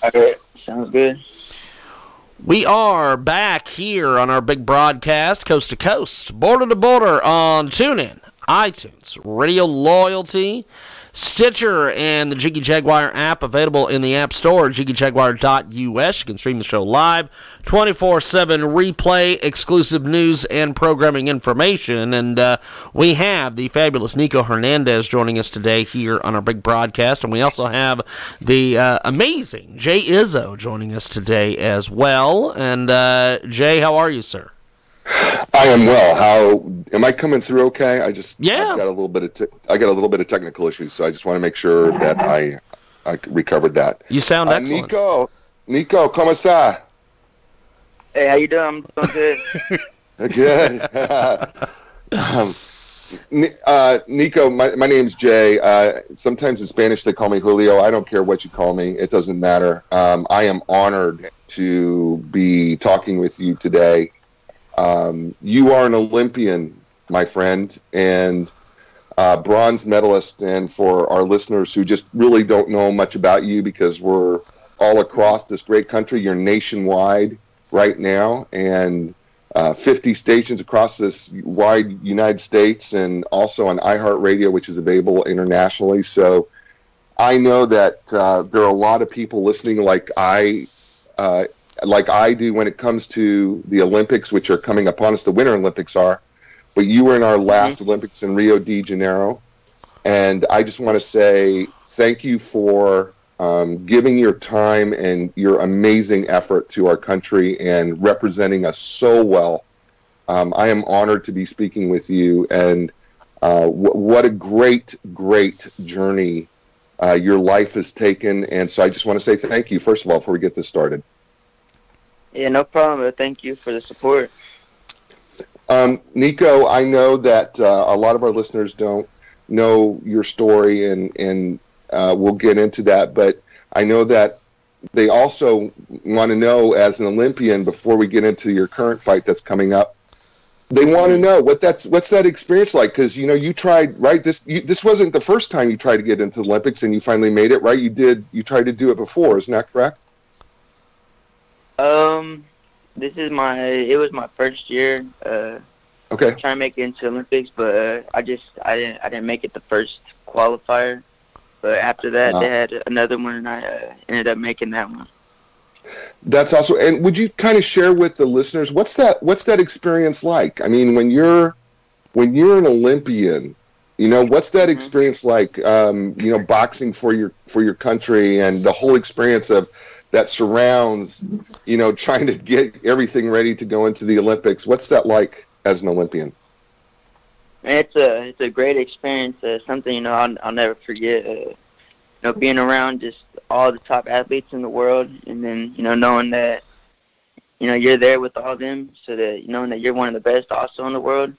All right, sounds good. We are back here on our big broadcast, coast to coast, border to border on TuneIn, iTunes, Radio Loyalty, Stitcher, and the Jiggy Jaguar app available in the App Store, jiggyjaguar.us. You can stream the show live, 24/7 replay, exclusive news and programming information. And we have the fabulous Nico Hernandez joining us today here on our big broadcast. And we also have the amazing Jay Izzo joining us today as well. And Jay, how are you, sir? I am well. How am I coming through? Okay. I've got a little bit of technical issues, so I just want to make sure that I recovered that. You sound excellent. Nico, ¿cómo está? Hey, how you doing? I'm doing good. Good. Nico, my name's Jay. Sometimes in Spanish they call me Julio. I don't care what you call me. It doesn't matter. I am honored to be talking with you today. You are an Olympian, my friend, and bronze medalist. And for our listeners who just really don't know much about you, because we're all across this great country, you're nationwide right now, and 50 stations across this wide United States, and also on iHeartRadio, which is available internationally. So I know that there are a lot of people listening like I do when it comes to the Olympics, which are coming upon us. The Winter Olympics are, but you were in our last Olympics in Rio de Janeiro. And I just want to say thank you for giving your time and your amazing effort to our country and representing us so well. I am honored to be speaking with you, and what a great, great journey your life has taken. And so I just want to say thank you, first of all, before we get this started. Yeah, no problem. Thank you for the support. Nico, I know that a lot of our listeners don't know your story, and we'll get into that, but I know that they also want to know, as an Olympian, before we get into your current fight that's coming up, they want to know what's that experience like, because you tried, right? This wasn't the first time you tried to get into the Olympics, and you finally made it, right? You tried to do it before, isn't that correct? It was my first year. Okay. Trying to make it into Olympics, but I didn't make it the first qualifier. But after that, they had another one, and I ended up making that one. That's also. And would you kind of share with the listeners what's that experience like? I mean, when you're an Olympian, what's that experience like? Boxing for your country, and the whole experience of that surrounds, trying to get everything ready to go into the Olympics. What's that like as an Olympian? It's a great experience. Something I'll never forget. Being around just all the top athletes in the world, and then knowing that you're there with all them, so that knowing that you're one of the best also in the world,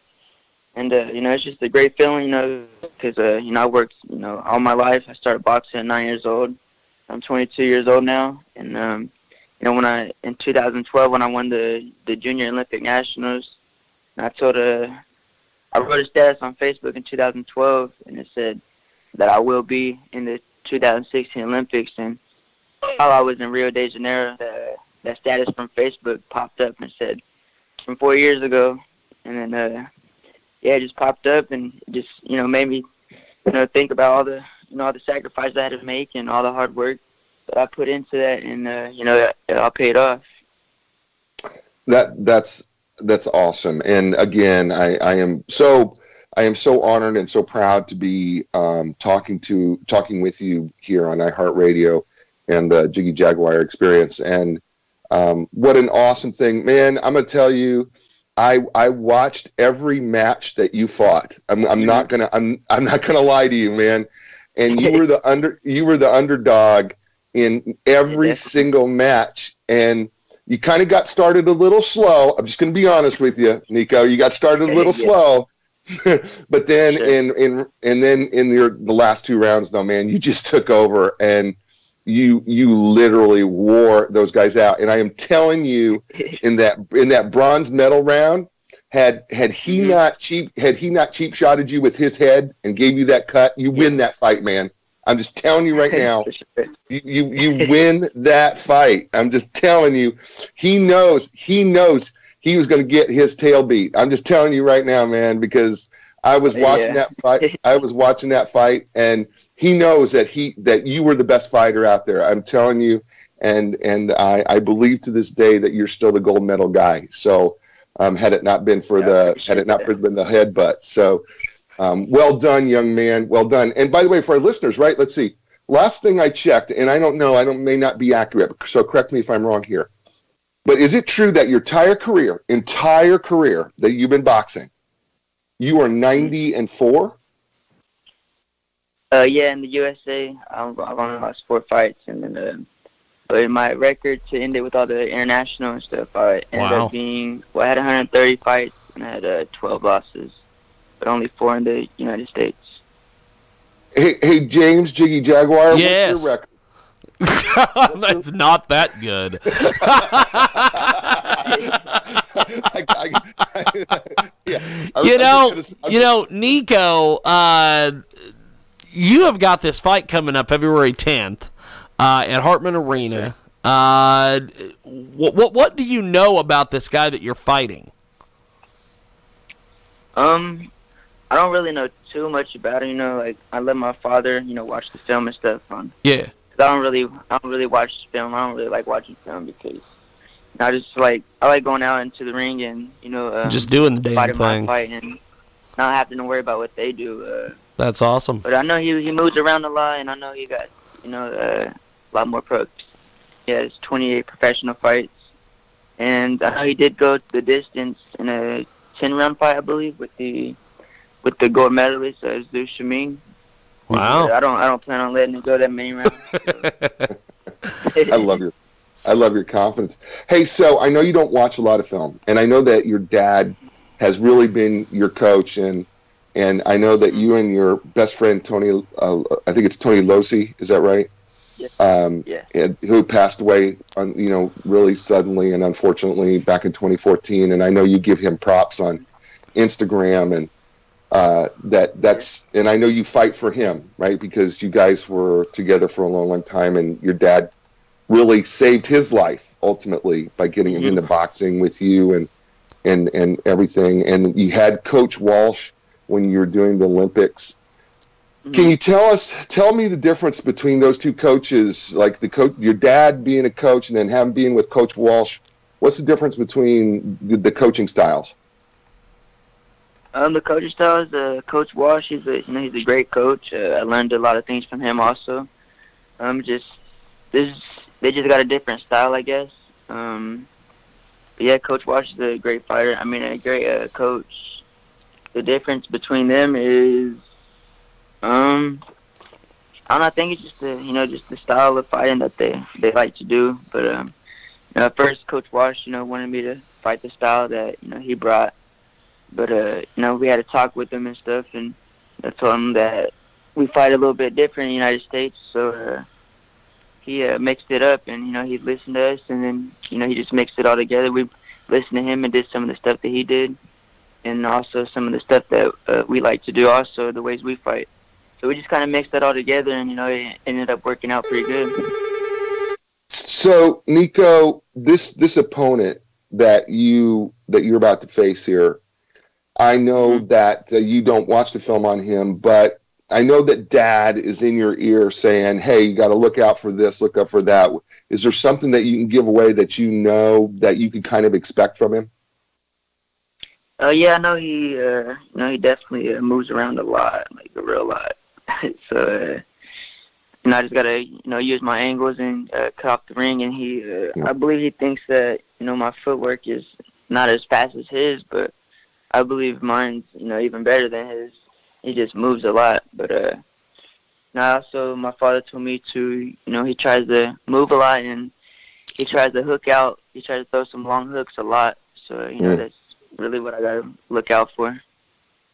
and it's just a great feeling. Because I worked all my life. I started boxing at 9 years old. I'm 22 years old now, and when in 2012 when I won the Junior Olympic Nationals, and I wrote a status on Facebook in 2012, and it said that I will be in the 2016 Olympics. And while I was in Rio de Janeiro, that status from Facebook popped up and said from 4 years ago, and then it just popped up and just made me think about all the the sacrifice I had to make and all the hard work that I put into that, and it all paid off. That's awesome. And again, I am so honored and so proud to be talking with you here on iHeartRadio and the Jiggy Jaguar experience. And what an awesome thing, man! I'm gonna tell you, I watched every match that you fought. I'm not gonna lie to you, man. And you were the underdog in every single match, and you kind of got started a little slow. I'm just going to be honest with you, Nico. You got started a little slow, but then in the last two rounds, though, man, you just took over, and you literally wore those guys out. And I am telling you, in that bronze medal round, had he not cheap shotted you with his head and gave you that cut, you win that fight, man. I'm just telling you right now, you win that fight. I'm just telling you, he knows he was going to get his tail beat. I'm just telling you right now, man, because I was watching that fight. I was watching that fight, and he knows that you were the best fighter out there. I'm telling you, and I believe to this day that you're still the gold medal guy. So, had it not been for the headbutt. So, well done, young man. Well done. And by the way, for our listeners, right? Let's see. Last thing I checked, and I don't know, may not be accurate, so correct me if I'm wrong here. But is it true that your entire career that you've been boxing, you are 90-4? Yeah, in the USA, I've only lost 4 fights, and then but in my record to end it with all the international and stuff, I ended up being I had 130 fights and I had 12 losses, but only 4 in the United States. Hey, James, Jiggy Jaguar, yes. What's your record? That's not that good. Nico, you have got this fight coming up February 10th at Hartman Arena. What do you know about this guy that you're fighting? I don't really know too much about it. Like I let my father, watch the film and stuff on. Yeah. I don't really watch film. I don't really like watching film because I like going out into the ring and just doing the damn thing, fight and not having to worry about what they do. That's awesome. But I know he moves around a lot, and I know he got a lot more pros. He has 28 professional fights, and I know he did go the distance in a 10-round fight, I believe, with the gold medalist Zhu Shiming. Wow! I don't plan on letting it go that many rounds. I love your confidence. Hey, so I know you don't watch a lot of film, and I know that your dad has really been your coach, and I know that you and your best friend Tony, I think it's Tony Losi, is that right? Yeah. Who passed away, really suddenly and unfortunately back in 2014, and I know you give him props on Instagram and. And I know you fight for him, right? Because you guys were together for a long, long time, and your dad really saved his life ultimately by getting him into boxing with you and everything. And you had Coach Walsh when you were doing the Olympics. Can you tell me the difference between those two coaches, like your dad being a coach and then him being with Coach Walsh? What's the difference between the coaching styles? The coaching style is Coach Walsh. He's a great coach. I learned a lot of things from him also. They just got a different style, I guess. But yeah, Coach Walsh is a great fighter. A great coach. The difference between them is, I don't know. I think it's just the style of fighting that they like to do. But first Coach Walsh, wanted me to fight the style that he brought. But, we had a talk with him and stuff, and I told him that we fight a little bit different in the United States. So he mixed it up, and, he listened to us, and then, he just mixed it all together. We listened to him and did some of the stuff that he did, and also some of the stuff that we like to do also, the ways we fight. So we just kind of mixed that all together, and, it ended up working out pretty good. So, Nico, this opponent that you're about to face here, I know that you don't watch the film on him, but I know that Dad is in your ear saying, hey, you got to look out for this, look out for that. Is there something that you can give away that that you could kind of expect from him? Yeah, I know he definitely moves around a lot, like a real lot. So, I just got to, use my angles and cut off the ring. And I believe he thinks that, my footwork is not as fast as his, but I believe mine's, even better than his. He just moves a lot. But also my father told me to, he tries to move a lot and he tries to hook out. He tries to throw some long hooks a lot. So, that's really what I got to look out for.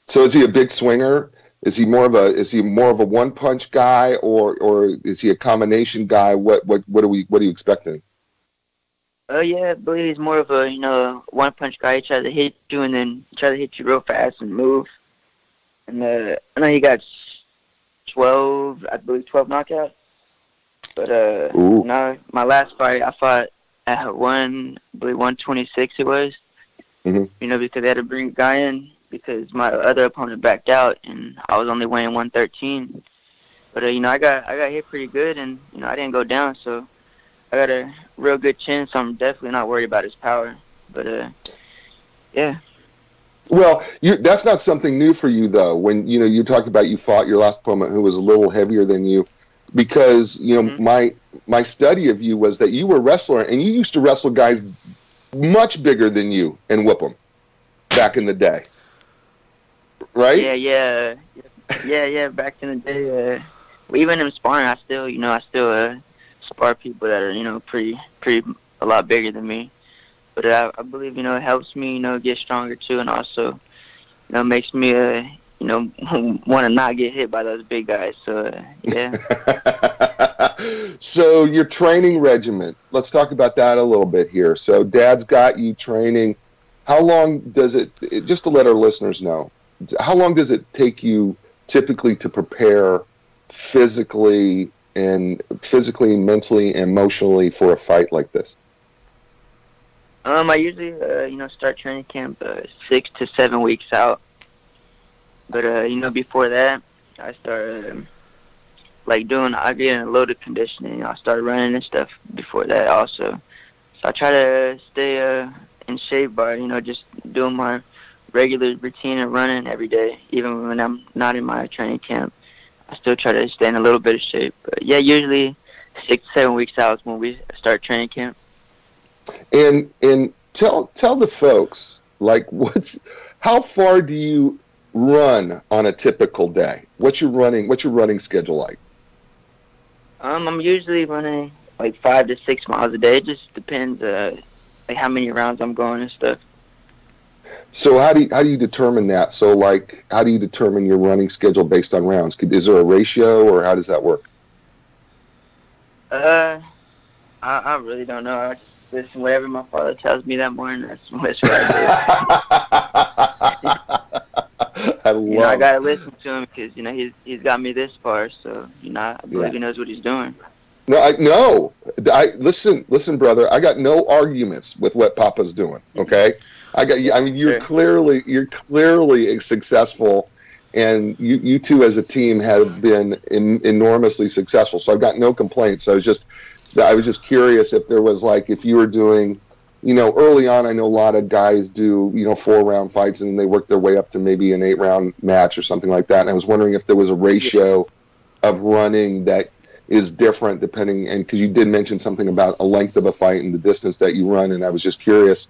So is he a big swinger? Is he more of a one punch guy or is he a combination guy? What are you expecting? Yeah, I believe he's more of a, one-punch guy. He tries to hit you, and then he tries to hit you real fast and move. And I know he got 12, I believe 12 knockouts. But Ooh. no, my last fight I fought at I believe 126 it was. Mm-hmm. You know, because they had to bring a guy in because my other opponent backed out, and I was only weighing 113. But you know, I got hit pretty good, and you know, I didn't go down, so I got a real good chin. So I'm definitely not worried about his power. But yeah. Well, that's not something new for you, though. When you talk about you fought your last opponent who was a little heavier than you, because my study of you was that you were a wrestler and you used to wrestle guys much bigger than you and whip them back in the day, right? Yeah. Back in the day, even in sparring, I still spar people that are pretty a lot bigger than me. But I believe it helps me get stronger too, and also makes me want to not get hit by those big guys. So yeah. So your training regimen. Let's talk about that a little bit here. So Dad's got you training. How long does it? Just to let our listeners know, how long does it take you typically to prepare physically, mentally, emotionally for a fight like this? I usually, start training camp 6 to 7 weeks out. But, before that, I start, I get in a load of conditioning. I started running and stuff before that also. So I try to stay in shape by, just doing my regular routine of running every day. Even when I'm not in my training camp, I still try to stay in a little bit of shape. But, yeah, usually 6 to 7 weeks out is when we start training camp. And tell the folks, how far do you run on a typical day? What's your running schedule like? I'm usually running 5 to 6 miles a day. It just depends how many rounds I'm going and stuff. So how do you determine that? So how do you determine your running schedule based on rounds? Is there a ratio, or how does that work? I really don't know. I just listen whatever my father tells me that morning. That's what I do. I gotta listen to him because he's got me this far. So I believe he knows what he's doing. No, listen, brother. I got no arguments with what Papa's doing. Okay, you're clearly successful, and you two as a team have been enormously successful. So I've got no complaints. I was just curious if there was if you were doing, early on, I know a lot of guys do 4-round fights and then they work their way up to maybe an 8-round match or something like that. And I was wondering if there was a ratio of running that is different depending, and because you did mention something about a length of a fight and the distance that you run, and I was just curious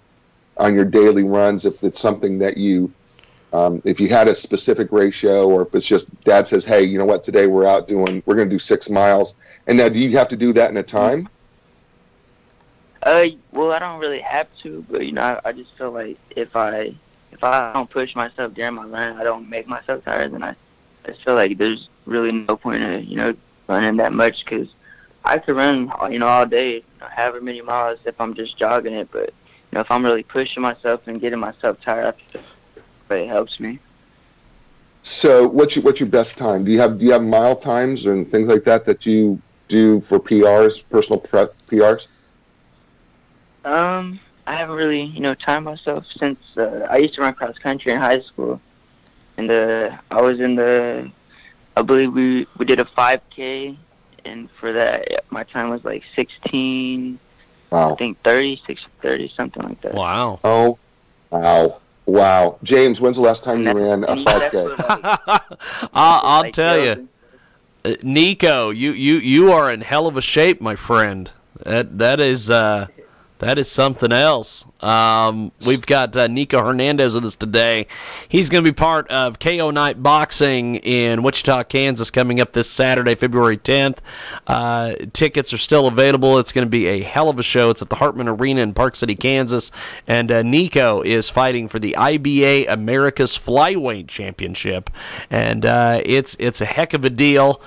on your daily runs if it's something that you, if you had a specific ratio, or if it's just Dad says, hey, you know what, today we're going to do 6 miles. And now do you have to do that in a time? Well, I don't really have to, but I just feel like if I don't push myself during my run, I don't make myself tired, then I just feel like there's really no point in running that much, because I could run all day, however many miles if I'm just jogging it, but if I'm really pushing myself and getting myself tired, I feel like it helps me. So what's your best time? Do you have mile times and things like that you do for PRs, personal PRs? I haven't really, timed myself since I used to run cross country in high school, and I was I believe we did a 5K, and for that my time was 16. Wow. I think 30, something like that. Wow. Oh, wow. James, when's the last time you ran a 5K? I'll tell you, Nico, you are in hell of a shape, my friend. That is something else. We've got Nico Hernandez with us today. He's going to be part of KO Night Boxing in Wichita, Kansas, coming up this Saturday, February 10th. Tickets are still available. It's going to be a hell of a show. It's at the Hartman Arena in Park City, Kansas. And Nico is fighting for the IBA America's Flyweight Championship. And it's a heck of a deal.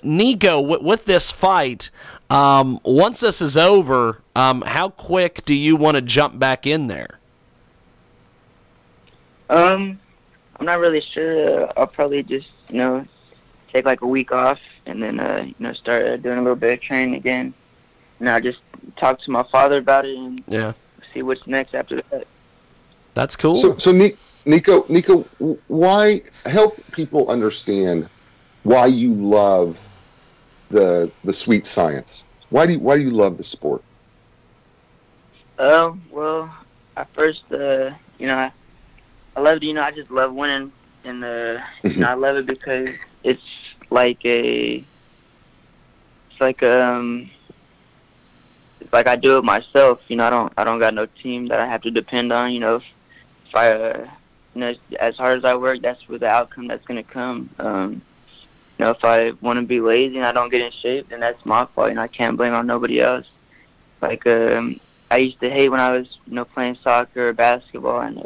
Nico, with this fight, once this is over, how quick do you want to jump back in there? I'm not really sure. I'll probably just, take take like a week off and then start doing a little bit of training again. And I just talk to my father about it and see what's next after that. That's cool. So Nico, why help people understand why you love the sweet science? Why do you love the sport? Well, at first, I love I just love winning, and I love it because it's like I do it myself. I don't got no team that I have to depend on. If I, as hard as I work, that's where the outcome that's gonna come. If I want to be lazy and I don't get in shape, then that's my fault, and I can't blame it on nobody else. Like, I used to hate when I was, playing soccer or basketball, and,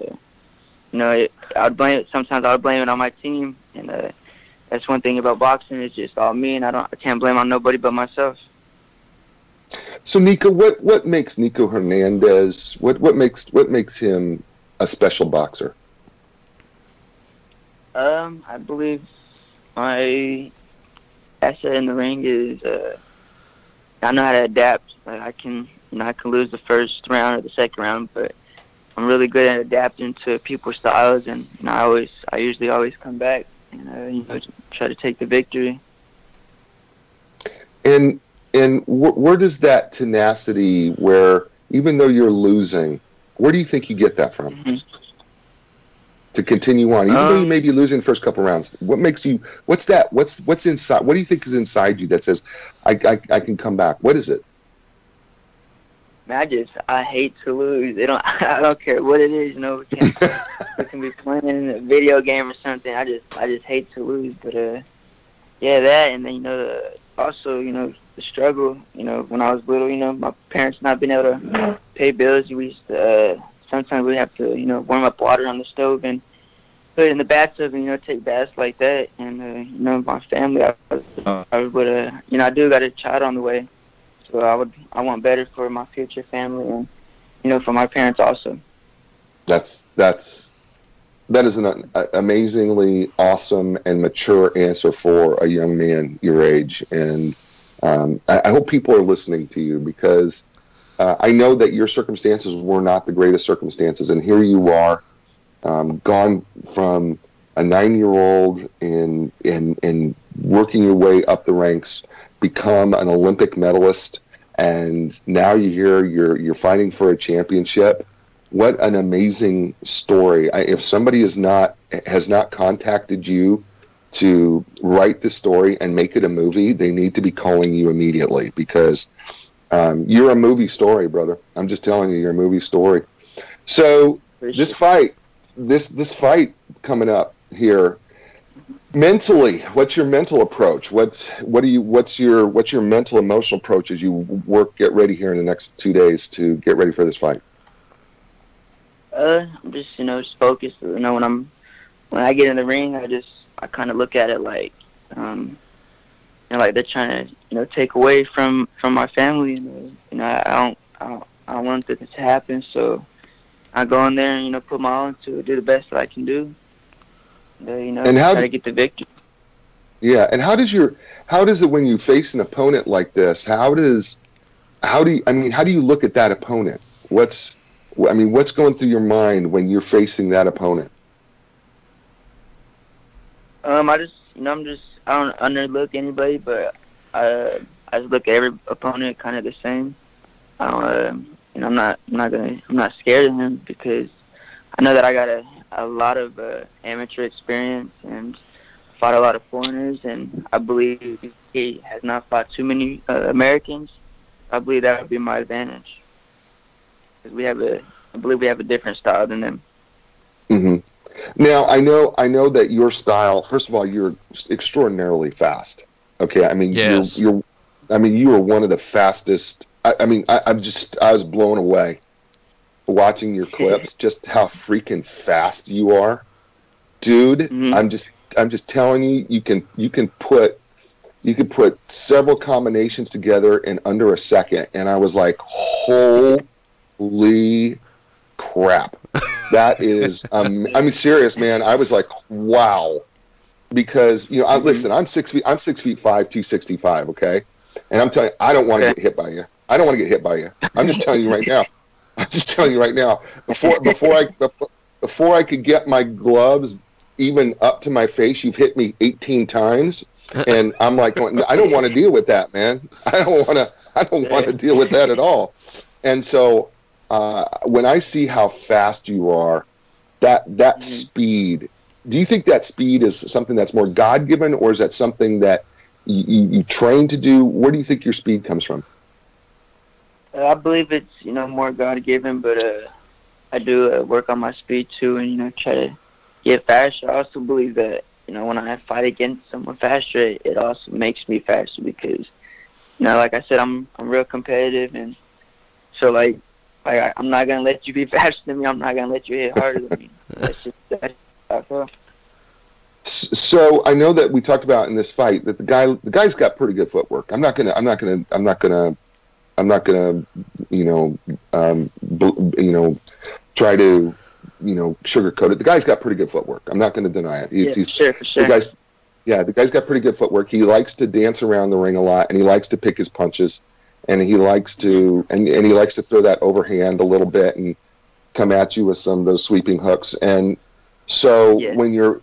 sometimes I would blame it on my team, and that's one thing about boxing, it's just all me, and I can't blame on nobody but myself. So, Nico, what makes Nico Hernandez, what makes him a special boxer? I believe my asset in the ring is I know how to adapt. Like I can lose the first round or the second round, but I'm really good at adapting to people's styles, and I usually always come back and try to take the victory. And where does that tenacity, where even though you're losing, where do you think you get that from? Mm-hmm. To continue on, even though you may be losing the first couple rounds, what makes you? What's that? What's inside? What do you think is inside you that says, I can come back? What is it? I hate to lose. I don't care what it is. We can be playing a video game or something. I just hate to lose. But that, and then also the struggle. When I was little, my parents not being able to pay bills. We used to. Sometimes we have to, warm up water on the stove and put it in the bathtub and, take baths like that. And, my family, I would, I do got a child on the way. So I want better for my future family and, for my parents also. That is an amazingly awesome and mature answer for a young man your age. And I hope people are listening to you because I know that your circumstances were not the greatest circumstances, and here you are, gone from a 9-year-old in working your way up the ranks, become an Olympic medalist, and now you're fighting for a championship. What an amazing story! If somebody has not contacted you to write the story and make it a movie, they need to be calling you immediately because. You're a movie story, brother. I'm just telling you, you're a movie story. So this fight coming up here, mentally, what's your mental approach? What's your mental emotional approach as you get ready here in the next 2 days to get ready for this fight? I'm just just focused. When I get in the ring, I kind of look at it like. Like they're trying to, take away from my family. I don't want this to happen. So I go in there and put my all into it, do the best that I can do. And try to get the victory. Yeah, and how does it when you face an opponent like this? How do you look at that opponent? What's going through your mind when you're facing that opponent? I don't underlook anybody, but I just look at every opponent kind of the same. I'm not scared of him because I know that I got a lot of amateur experience and fought a lot of foreigners, and I believe he has not fought too many Americans. I believe that would be my advantage because I believe we have a different style than them. Mm-hmm. Now, I know that your style, first of all, you're extraordinarily fast. Okay, yes. you are one of the fastest. I was blown away watching your clips, just how freaking fast you are. Dude, mm-hmm. I'm just telling you, you can put several combinations together in under a second, and I was like, holy crap. That is, serious, man. I was like, wow. because listen, I'm 6 feet. I'm 6'5", 265. Okay, and I'm telling you, I don't want to get hit by you. I don't want to get hit by you. I'm just telling you right now. I'm just telling you right now. Before I could get my gloves even up to my face, you've hit me 18 times, and I'm like, I don't want to deal with that, man. I don't want to deal with that at all. And so when I see how fast you are, that speed. Do you think that speed is something that's more God-given, or is that something that you train to do? Where do you think your speed comes from? I believe it's more God-given, but I do work on my speed too, and try to get faster. I also believe that when I fight against someone faster, it also makes me faster because like I said, I'm real competitive, and so like I'm not gonna let you be faster than me. I'm not gonna let you hit harder than me. That's how I feel. So I know that we talked about in this fight that the guy's got pretty good footwork. I'm not gonna try to sugarcoat it. The guy's got pretty good footwork. I'm not gonna deny it. For sure. The guy's got pretty good footwork. He likes to dance around the ring a lot, and he likes to pick his punches, and he likes to and he likes to throw that overhand a little bit and come at you with some of those sweeping hooks. And so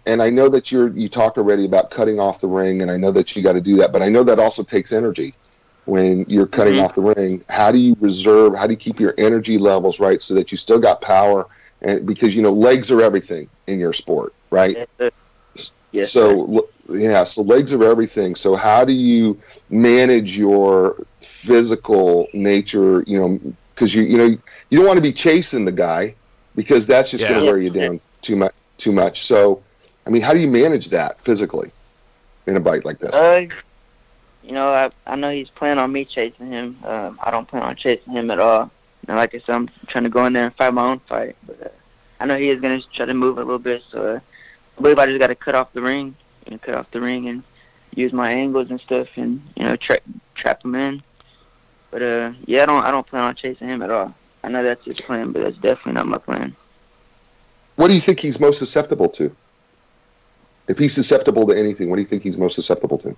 and I know that you talked already about cutting off the ring, and I know that you got to do that, but I know that also takes energy when you're cutting off the ring. How do you keep your energy levels right so that you still got power? And because legs are everything in your sport, right? Yes, so legs are everything. So how do you manage your physical nature? Because you don't want to be chasing the guy, because that's just going to wear you down too much. So, I mean, how do you manage that physically in a bite like this? I know he's planning on me chasing him. I don't plan on chasing him at all. Like I said, I'm trying to go in there and fight my own fight. But I know he is going to try to move a little bit. So I believe I just got to cut off the ring and use my angles and stuff, and trap him in. But I don't plan on chasing him at all. I know that's his plan, but that's definitely not my plan. What do you think he's most susceptible to? If he's susceptible to anything, what do you think he's most susceptible to?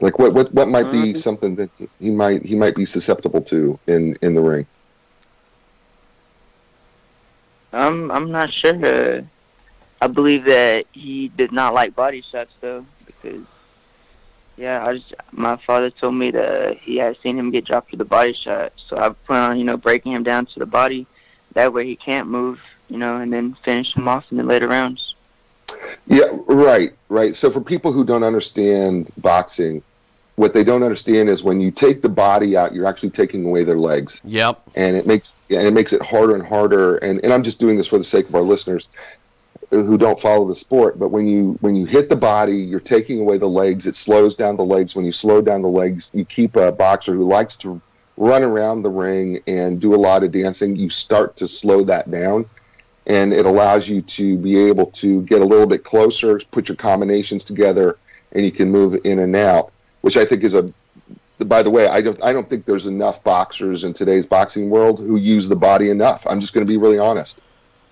Like what might be something that he might be susceptible to in the ring? I'm not sure. I believe that he did not like body shots though, because my father told me that he had seen him get dropped with a body shot. So I plan on breaking him down to the body. That way he can't move, and then finish him off in the later rounds. Yeah, right. So for people who don't understand boxing, what they don't understand is when you take the body out, you're actually taking away their legs. Yep. And it makes it harder and harder. And I'm just doing this for the sake of our listeners who don't follow the sport. But when you hit the body, you're taking away the legs. It slows down the legs. When you slow down the legs, you keep a boxer who likes to run around the ring and do a lot of dancing. You start to slow that down. And it allows you to be able to get a little bit closer, put your combinations together, and you can move in and out, which I think is by the way, I don't think there's enough boxers in today's boxing world who use the body enough. I'm just going to be really honest,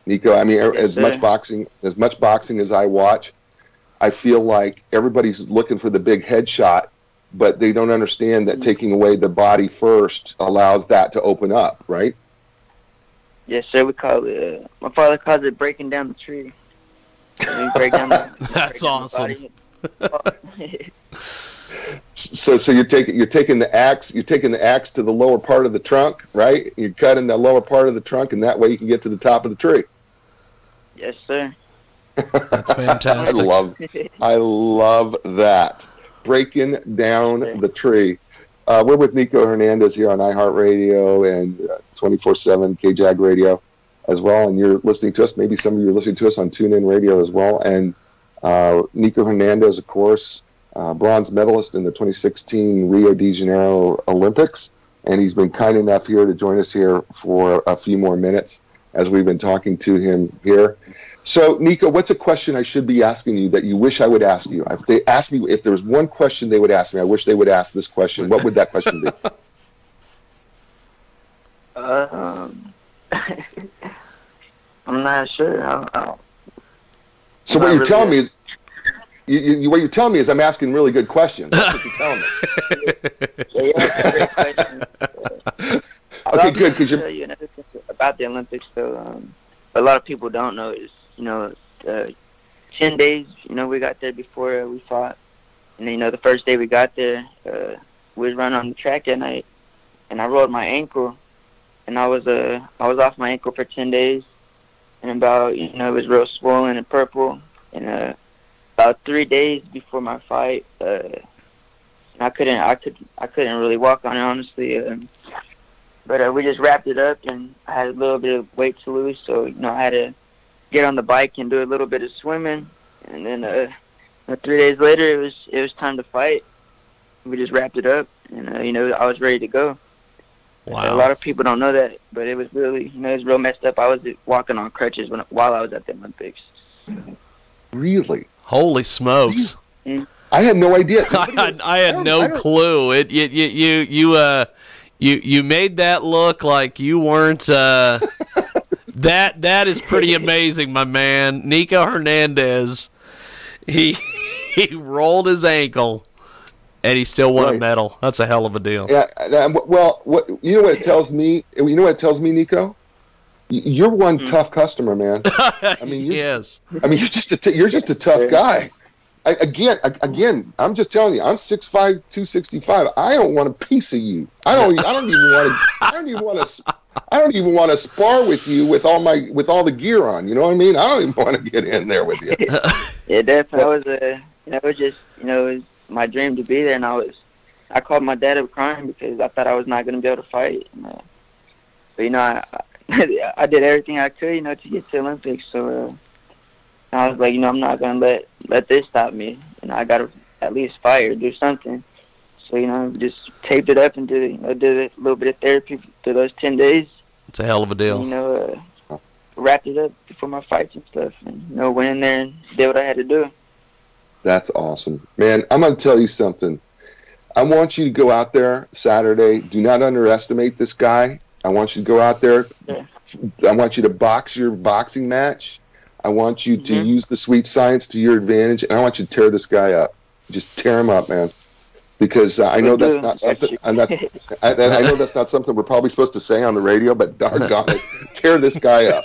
Nico. I mean, as much boxing as I watch, I feel like everybody's looking for the big headshot, but they don't understand that taking away the body first allows that to open up, right? Yes, sir. We call it. My father calls it breaking down the tree. Break down That's awesome. So you're taking the axe to the lower part of the trunk, right? You're cutting the lower part of the trunk, and that way you can get to the top of the tree. Yes, sir. That's fantastic. I love that. Breaking down the tree. We're with Nico Hernandez here on iHeartRadio and 24/7 KJAG Radio as well. And you're listening to us. Maybe some of you are listening to us on TuneIn Radio as well. And Nico Hernandez, of course, bronze medalist in the 2016 Rio de Janeiro Olympics. And he's been kind enough here to join us here for a few more minutes as we've been talking to him here. So, Nico, what's a question I should be asking you that you wish I would ask you? If they asked me, if there was one question they would ask me, I wish they would ask this question. What would that question be? I'm not sure. So what you're telling me is, what you're telling me is I'm asking really good questions. That's what you're telling me. Yeah, that's a great question. Okay, good, because you're... You know, about the Olympics, though, a lot of people don't know is, 10 days, we got there before we fought. And, the first day we got there, we was running on the track that night, and I rolled my ankle, and I was off my ankle for 10 days, and about, it was real swollen and purple, and about 3 days before my fight, I couldn't really walk on it, honestly, but we just wrapped it up, and I had a little bit of weight to lose, so, I had to get on the bike and do a little bit of swimming, and then 3 days later, it was time to fight. We just wrapped it up, and I was ready to go. Wow. A lot of people don't know that, but it was really, it was real messed up. I was walking on crutches while I was at the Olympics. Really? Holy smokes! I had no idea. I had no clue. You made that look like you weren't. That is pretty amazing, my man. Nico Hernandez, he rolled his ankle, and he still won a medal. That's a hell of a deal. Yeah. Well, you know what it tells me? You know what it tells me, Nico? You're one tough customer, man. I mean, yes. I mean, you're just a tough guy. Again, I'm just telling you, I'm 6'5", 265. I don't want a piece of you. I don't even want to spar with you with all the gear on. You know what I mean? I don't even want to get in there with you. Yeah, definitely. It was my dream to be there, and I called my dad up crying because I thought I was not going to be able to fight. But I did everything I could, to get to the Olympics. So I was like, I'm not going to let this stop me. I got to at least fight or do something. So, just taped it up and did a little bit of therapy for those 10 days. It's a hell of a deal. And, wrapped it up before my fights and stuff. And, went in there and did what I had to do. That's awesome. Man, I'm going to tell you something. I want you to go out there Saturday. Do not underestimate this guy. I want you to go out there. Yeah. I want you to box your boxing match. I want you to use the sweet science to your advantage, and I want you to tear this guy up. Just tear him up, man. Because I know that's not something. I know that's not something we're probably supposed to say on the radio, but doggone it, tear this guy up.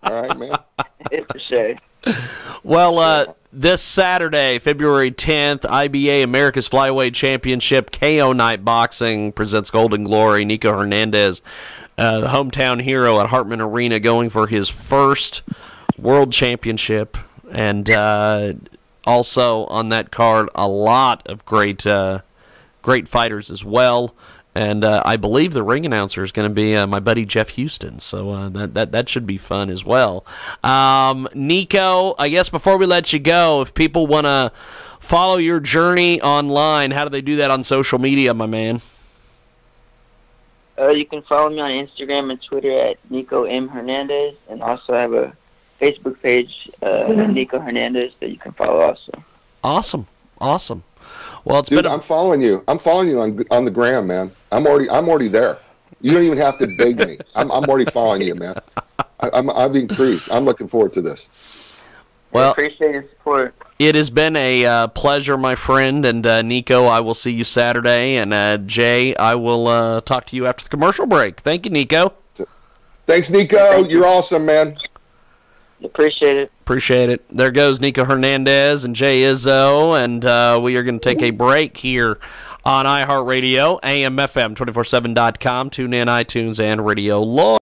All right, man. For sure. Well, this Saturday, February 10th, IBA America's Flyweight Championship, KO Night Boxing presents Golden Glory. Nico Hernandez, the hometown hero at Hartman Arena, going for his first World Championship, and also on that card, a lot of great fighters as well. And I believe the ring announcer is going to be my buddy Jeff Houston, so that should be fun as well. Nico, I guess before we let you go, if people want to follow your journey online, how do they do that on social media, my man? You can follow me on Instagram and Twitter at Nico M. Hernandez, and also have a Facebook page, Nico Hernandez, that you can follow also. Awesome. Well, I'm following you. I'm following you on the gram, man. I'm already there. You don't even have to beg me. I'm already following you, man. I've increased. I'm looking forward to this. Well, I appreciate your support. It has been a pleasure, my friend. And Nico, I will see you Saturday. And Jay, I will talk to you after the commercial break. Thank you, Nico. Thanks, Nico. You're awesome, man. Appreciate it. There goes Nico Hernandez and Jay Izzo, and we are going to take a break here on iHeartRadio, AM/FM, 247.com, tune in, iTunes, and Radio Loyal.